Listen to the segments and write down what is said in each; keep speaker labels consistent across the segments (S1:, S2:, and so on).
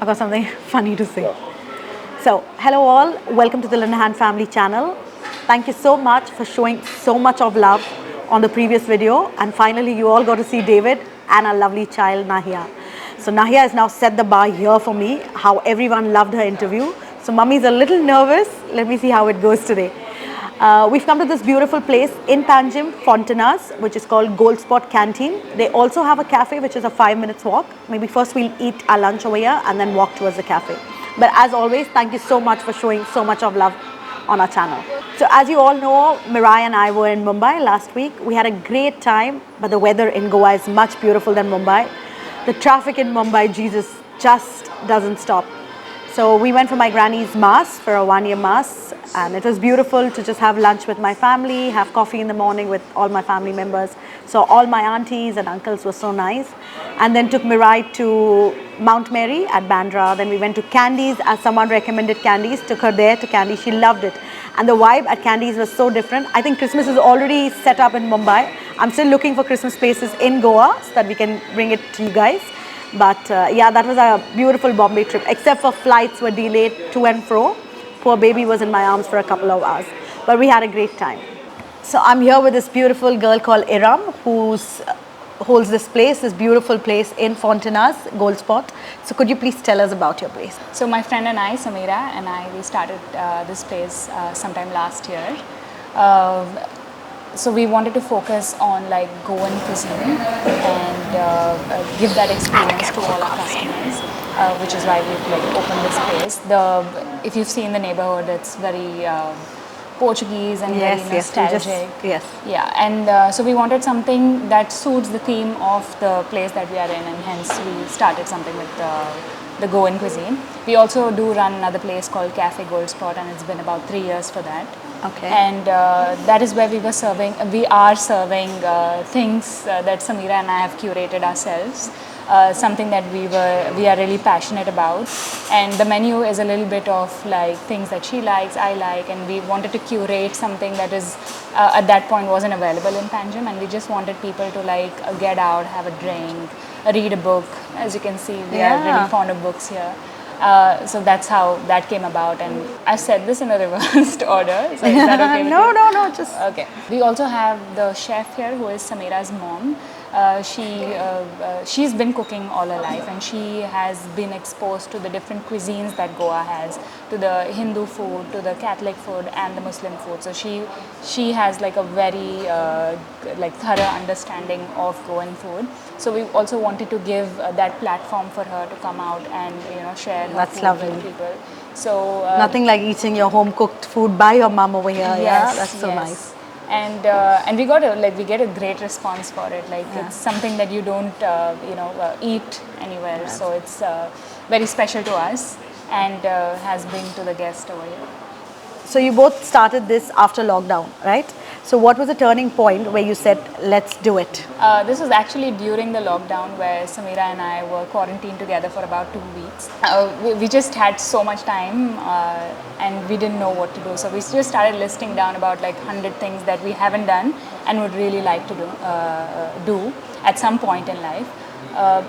S1: I've got something funny to say. So, hello all, welcome to the Linehan Family channel. Thank you so much for showing so much of love on the previous video, and finally you all got to see David and our lovely child Nahia. So Nahia has now set the bar here for me, how everyone loved her interview. So mummy's a little nervous, let me see how it goes today. We've come to this beautiful place in Panjim, Fontainhas, which is called Goldspot Canteen. They also have a cafe which is a 5 minutes walk. Maybe first we'll eat our lunch over here and then walk towards the cafe. But as always, thank you so much for showing so much of love on our channel. So as you all know, Mirai and I were in Mumbai last week. We had a great time, but the weather in Goa is much beautiful than Mumbai. The traffic in Mumbai, Jesus, just doesn't stop. So we went for my granny's mass, for a 1-year mass, and it was beautiful to just have lunch with my family, have coffee in the morning with all my family members. So all my aunties and uncles were so nice. And then took Mirai to Mount Mary at Bandra. Then we went to Candies, as someone recommended Candies, took her there to Candies. She loved it. And the vibe at Candies was so different. I think Christmas is already set up in Mumbai. I'm still looking for Christmas places in Goa so that we can bring it to you guys. But yeah, that was a beautiful Bombay trip, except for flights were delayed to and fro. Poor baby was in my arms for a couple of hours, but we had a great time. So I'm here with this beautiful girl called Iram, who holds this place, this beautiful place in Fontainhas, Goldspot. So could you please tell us about your place?
S2: So my friend and I, Sameera and I, we started this place sometime last year. So we wanted to focus on like Goan cuisine and give that experience to all our customers, which is why we've like opened this place. If you've seen the neighborhood, it's very Portuguese and very nostalgic. Yeah, and so we wanted something that suits the theme of the place that we are in, and hence we started something with the Goan cuisine. We also do run another place called Café Goldspot, and it's been about 3 years for that.
S1: Okay.
S2: And that is where we are serving things that Sameera and I have curated ourselves. Something that we are really passionate about, and the menu is a little bit of like things that she likes, I like, and we wanted to curate something that is at that point wasn't available in Panjim, and we just wanted people to like get out, have a drink, read a book. As you can see, we are really fond of books here. So that's how that came about, and I said this in a reversed order. So is that okay with you?
S1: No, just
S2: okay. We also have the chef here, who is Sameera's mom. She's been cooking all her life, and she has been exposed to the different cuisines that Goa has, to the Hindu food, to the Catholic food, and the Muslim food. So she has like a very like thorough understanding of Goan food. So we also wanted to give that platform for her to come out and share her food with people. So
S1: nothing like eating your home cooked food by your mom over here.
S2: Yes,
S1: that's so nice.
S2: And we get a great response for it. Like it's something that you don't eat anywhere. So it's very special to us, and has been to the guest over here.
S1: So you both started this after lockdown, right? So what was the turning point where you said, let's do it?
S2: This was actually during the lockdown, where Sameera and I were quarantined together for about 2 weeks. We just had so much time and we didn't know what to do. So we just started listing down about like 100 things that we haven't done and would really like to do at some point in life.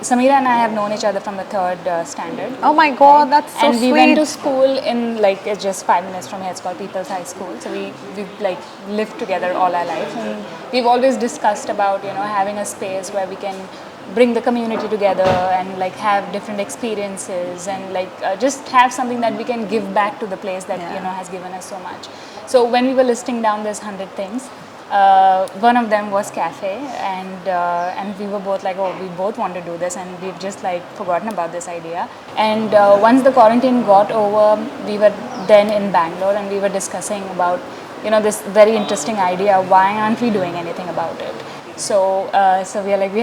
S2: Sameera and I have known each other from the 3rd standard.
S1: Oh my God, that's so
S2: sweet.
S1: And
S2: we went to school in like it's just 5 minutes from here. It's called People's High School. So we like lived together all our life, and we've always discussed about having a space where we can bring the community together and like have different experiences, and like just have something that we can give back to the place that has given us so much. So when we were listing down this 100 things, one of them was Café, and we were both like, oh, we both want to do this, and we've just like forgotten about this idea. And once the quarantine got over, we were then in Bangalore, and we were discussing about this very interesting idea. Why aren't we doing anything about it? So we are like,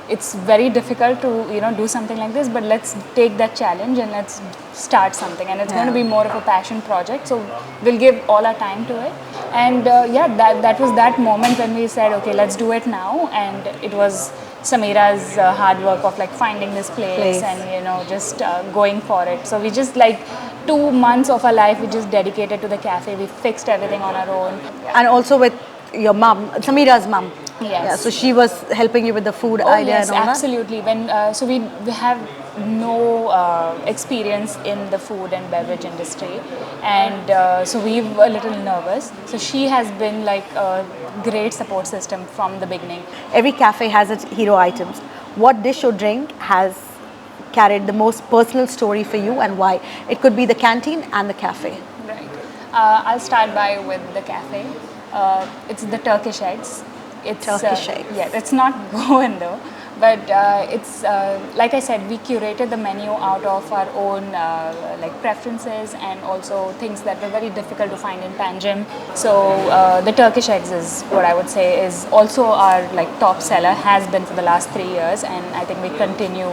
S2: it's very difficult to do something like this, but let's take that challenge and let's start something, and it's going to be more of a passion project, so we'll give all our time to it. And that was that moment when we said, okay, let's do it now. And it was Sameera's hard work of like finding this place and just going for it. So we just like 2 months of our life we just dedicated to the cafe. We fixed everything on our own.
S1: And also with your mom, Sameera's mom.
S2: Yes.
S1: Yeah, so she was helping you with the food
S2: Oh
S1: idea
S2: yes,
S1: and all
S2: absolutely. When so we have no experience in the food and beverage industry, and so we were a little nervous. So she has been like a great support system from the beginning.
S1: that. Every cafe has its hero items. What dish or drink has carried the most personal story for you and why? It could be the canteen and the cafe.
S2: Right. I'll start by with the cafe. It's the Turkish eggs. It's
S1: Turkish eggs.
S2: Yeah, it's not Goan though, but it's like I said, we curated the menu out of our own like preferences and also things that were very difficult to find in Panjim. So the Turkish eggs is what I would say is also our like top seller, has been for the last 3 years, and I think we continue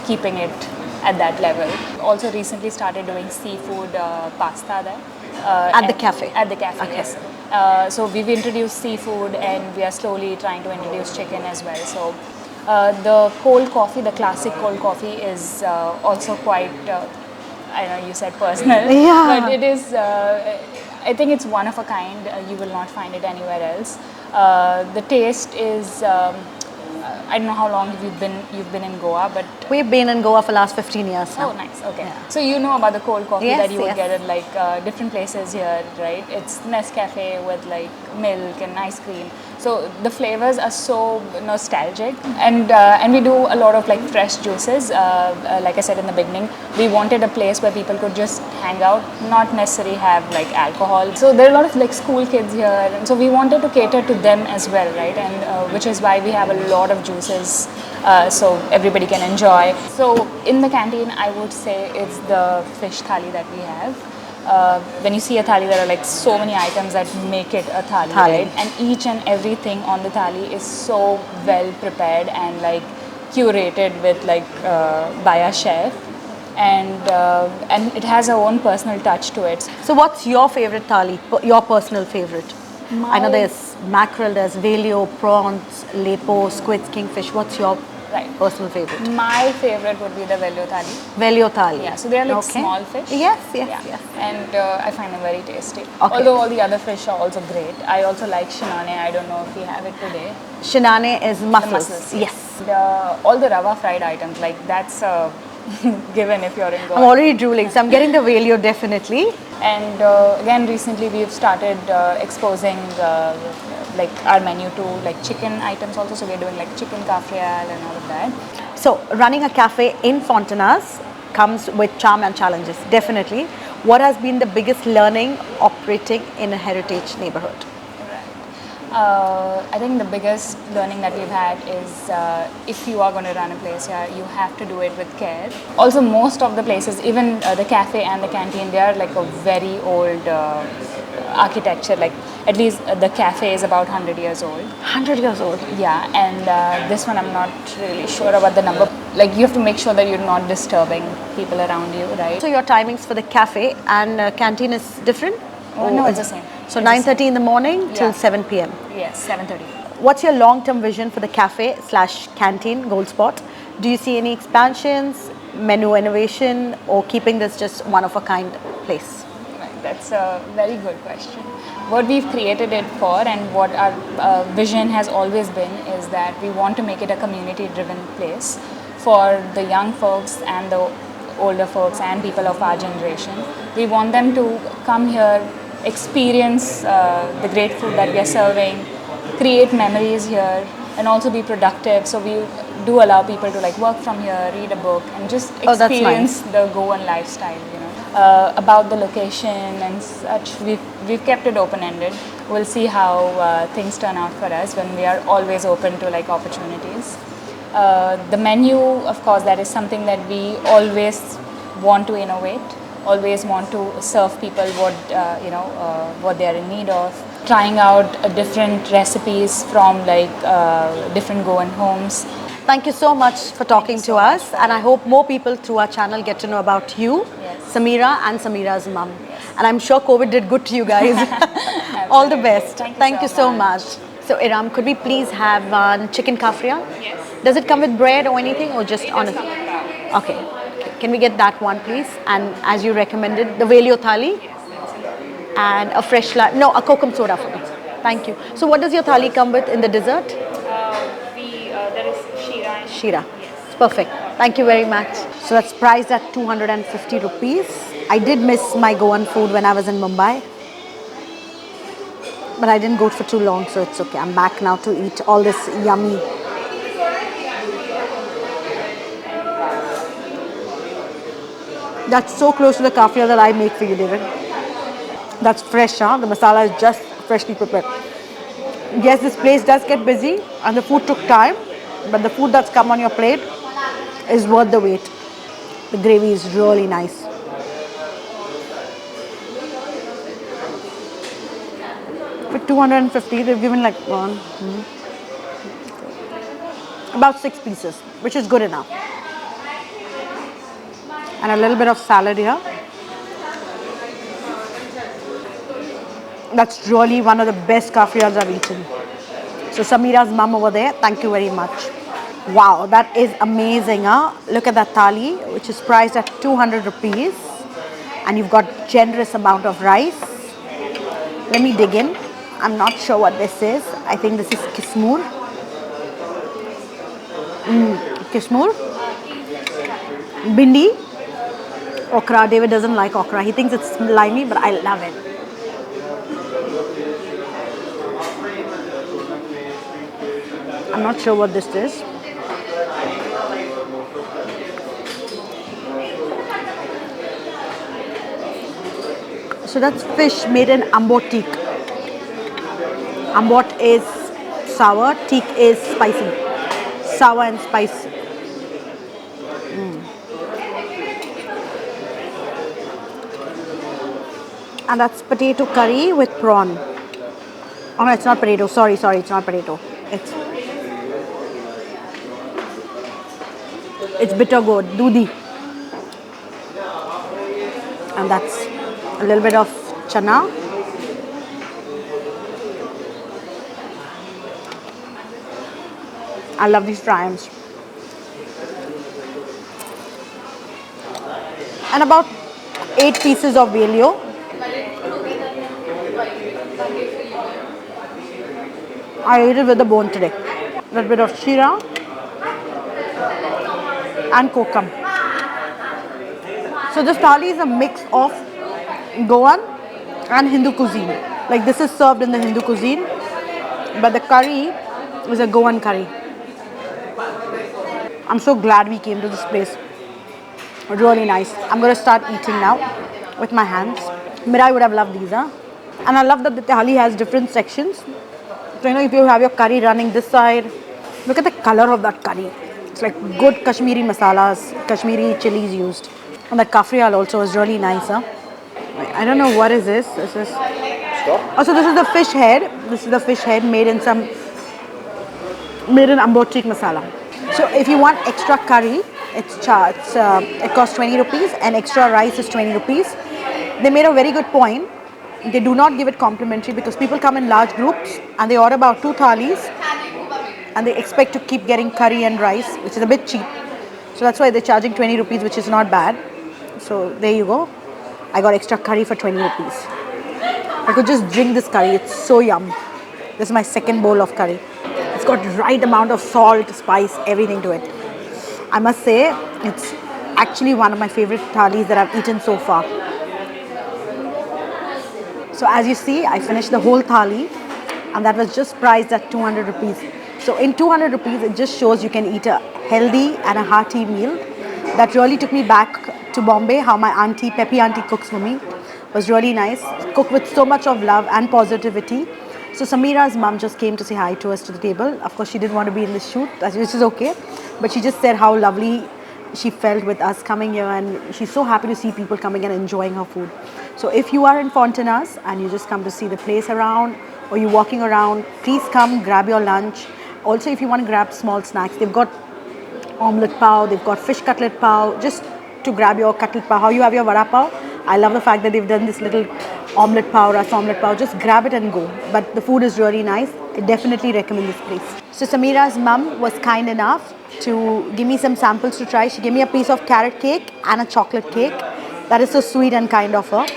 S2: keeping it at that level. Also recently started doing seafood pasta there.
S1: At the cafe?
S2: At the cafe,
S1: Okay.
S2: yes. So we've introduced seafood and we are slowly trying to introduce chicken as well. So the cold coffee, the classic cold coffee is also quite, I know you said personal,
S1: Yeah.
S2: but it is, I think it's one of a kind. You will not find it anywhere else. The taste is, I don't know how long you've been in Goa, but
S1: We've been in Goa for last 15 years now.
S2: oh, nice. Okay. So you know about the cold coffee
S1: Yes,
S2: that you would
S1: yes.
S2: get at like different places here, right? It's Nescafe with like milk and ice cream. So the flavors are so nostalgic, and we do a lot of like fresh juices. Like I said in the beginning, we wanted a place where people could just hang out, not necessarily have like alcohol. So there are a lot of like school kids here, and so we wanted to cater to them as well, right? And which is why we have a lot of juices, so everybody can enjoy. So in the canteen, I would say it's the fish thali that we have. When you see a thali, there are like so many items that make it a thali,
S1: Thali.
S2: right? And each and everything on the thali is so well prepared and like curated with like by a chef, and it has our own personal touch to it.
S1: So what's your favorite thali, your personal favorite? I know there's mackerel, there's Vellio, prawns, lepo, squids, kingfish. What's your
S2: Right.
S1: personal favorite?
S2: My favorite would be the Vellio Thali.
S1: Vellio Thali.
S2: Yeah, so they are like
S1: Okay.
S2: small fish.
S1: Yes, yes,
S2: Yeah.
S1: yes.
S2: And I find them very tasty.
S1: Okay.
S2: Although all the other fish are also great. I also like shinane. I don't know if we have it today.
S1: Shinane is mussels.
S2: mussels,
S1: Yes.
S2: All the rava fried items, like that's given if you're in Goa.
S1: I'm already drooling, so I'm getting the Vellio definitely.
S2: And again, recently we've started exposing like our menu to like chicken items also. So we're doing like chicken Cafreal and all of that.
S1: So running a cafe in Fontainhas comes with charm and challenges, definitely. What has been the biggest learning operating in a heritage neighborhood?
S2: I think the biggest learning that we've had is if you are going to run a place here, you have to do it with care. Also, most of the places, even the cafe and the canteen, they are like a very old architecture. Like at least the cafe is about 100 years old.
S1: 100 years old.
S2: Yeah, and this one I'm not really sure about the number. Like you have to make sure that you're not disturbing people around you, right?
S1: So your timings for the cafe and canteen is different?
S2: Oh, no, it's the same.
S1: So
S2: It's the
S1: 9:30 in the morning till
S2: Yeah.
S1: 7 p.m.
S2: Yes, 7:30.
S1: What's your long-term vision for the cafe/canteen Goldspot? Do you see any expansions, menu innovation, or keeping this just one of a kind place?
S2: Right, that's a very good question. What we've created it for and what our vision has always been is that we want to make it a community-driven place for the young folks and the older folks and people of our generation. We want them to come here, experience the great food that we are serving, create memories here, and also be productive. So we do allow people to like work from here, read a book, and just
S1: Oh, that's
S2: experience the Goan lifestyle. You know, about the location and such, we've kept it open-ended. We'll see how things turn out for us when we are always open to like opportunities. The menu, of course, that is something that we always want to innovate. Always want to serve people what what they are in need of. Trying out different recipes from like different Goan homes.
S1: Thank you so much for talking to us, and I hope more people through our channel get to know about you,
S2: Yes.
S1: Sameera, and Sameera's mum. And I'm sure COVID did good to you guys. All the best.
S2: Thank you so
S1: so much. So Iram, could we please have one chicken Cafreal? Yes. Does it come with bread or anything, or just on it? Okay. Can we get that one, please? And as you recommended, the Vellio Thali and a fresh a Cocoa soda for me. Thank you. So what does your thali come with in the dessert? Shira. It's perfect. Thank you very much. So that's priced at 250 rupees. I did miss my Goan food when I was in Mumbai. But I didn't go for too long, so it's okay. I'm back now to eat all this yummy. That's so close to the Cafreal that I make for you, David. That's fresh, huh? The masala is just freshly prepared. Yes, this place does get busy and the food took time, but the food that's come on your plate is worth the wait. The gravy is really nice. For 250, they've given like about 6 pieces, which is good enough. And a little bit of salad here. That's really one of the best Cafreals I've eaten. So Sameera's mum over there, thank you very much. Wow, that is amazing, huh? Look at that thali, which is priced at 200 rupees. And you've got generous amount of rice. Let me dig in. I'm not sure what this is. I think this is kismoor. Kismoor. Bindi. Okra. David doesn't like okra. He thinks it's slimy, but I love it. I'm not sure what this is. So that's fish made in ambot teak. Ambot is sour, teak is spicy. Sour and spicy. And that's potato curry with prawn. Oh no, it's not potato. Sorry, it's not potato. It's bitter gourd, dudi. And that's a little bit of chana. I love these fry-ins. And about 8 pieces of Vellio. I ate it with the bone today. A little bit of shira and kokum. So this thali is a mix of Goan and Hindu cuisine. Like this is served in the Hindu cuisine, but the curry is a Goan curry. I'm so glad we came to this place. Really nice. I'm going to start eating now with my hands. Mirai would have loved these, huh? And I love that the thali has different sections. So you know, if you have your curry running this side, look at the color of that curry. It's like good Kashmiri masalas, Kashmiri chilies used. And the Cafreal also is really nice, huh? I don't know what is this. This is. Oh, so this is the fish head. This is the fish head made in ambot teak masala. So if you want extra curry, it costs 20 rupees and extra rice is 20 rupees. They made a very good point. They do not give it complimentary because people come in large groups and they order about 2 thalis and they expect to keep getting curry and rice, which is a bit cheap. So that's why they're charging 20 rupees, which is not bad. So there you go. I got extra curry for 20 rupees. I could just drink this curry. It's so yum. This is my second bowl of curry. It's got the right amount of salt, spice, everything to it. I must say, it's actually one of my favorite thalis that I've eaten so far. So as you see, I finished the whole thali and that was just priced at 200 rupees. So in 200 rupees, it just shows you can eat a healthy and a hearty meal. That really took me back to Bombay, how my auntie, Peppy auntie cooks for me. It was really nice. Cooked with so much of love and positivity. So Sameera's mum just came to say hi to us to the table. Of course, she didn't want to be in this shoot, which is okay. But she just said how lovely she felt with us coming here and she's so happy to see people coming and enjoying her food. So if you are in Fontainhas and you just come to see the place around or you're walking around, please come grab your lunch. Also, if you want to grab small snacks, they've got omelette pav, they've got fish cutlet pav, just to grab your cutlet pav. How you have your vada pav? I love the fact that they've done this little omelette pav, ras omelette pav. Just grab it and go. But the food is really nice. I definitely recommend this place. So Sameera's mum was kind enough to give me some samples to try. She gave me a piece of carrot cake and a chocolate cake. That is so sweet and kind of her.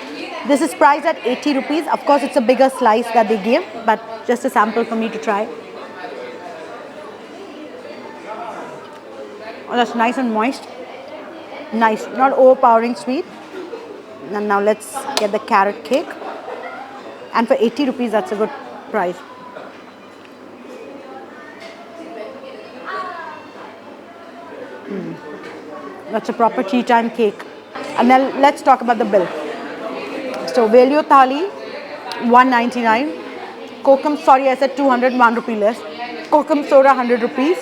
S1: This is priced at 80 rupees. Of course, it's a bigger slice that they give, but just a sample for me to try. Oh, that's nice and moist. Nice, not overpowering sweet. And now let's get the carrot cake. And for 80 rupees, that's a good price. That's a proper tea time cake. And then let's talk about the bill. So Vellio Thali, 199. Kokum, sorry, I said 201 rupee less. Kokum soda, 100 rupees.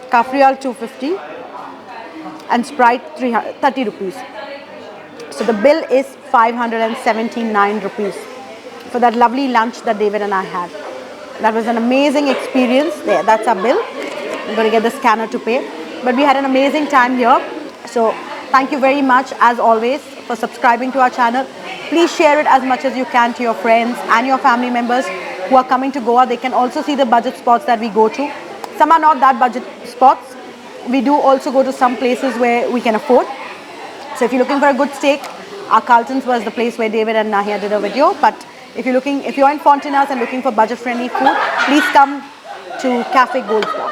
S1: Cafreal, 250. And Sprite, 30 rupees. So the bill is 579 rupees for that lovely lunch that David and I had. That was an amazing experience. There, that's our bill. I'm going to get the scanner to pay. But we had an amazing time here. So thank you very much, as always, for subscribing to our channel. Please share it as much as you can to your friends and your family members who are coming to Goa. They can also see the budget spots that we go to. Some are not that budget spots. We do also go to some places where we can afford. So if you're looking for a good steak, our Carlton's was the place where David and Nahia did a video. But if you're in Fontainhas and looking for budget-friendly food, please come to Café Goldspot.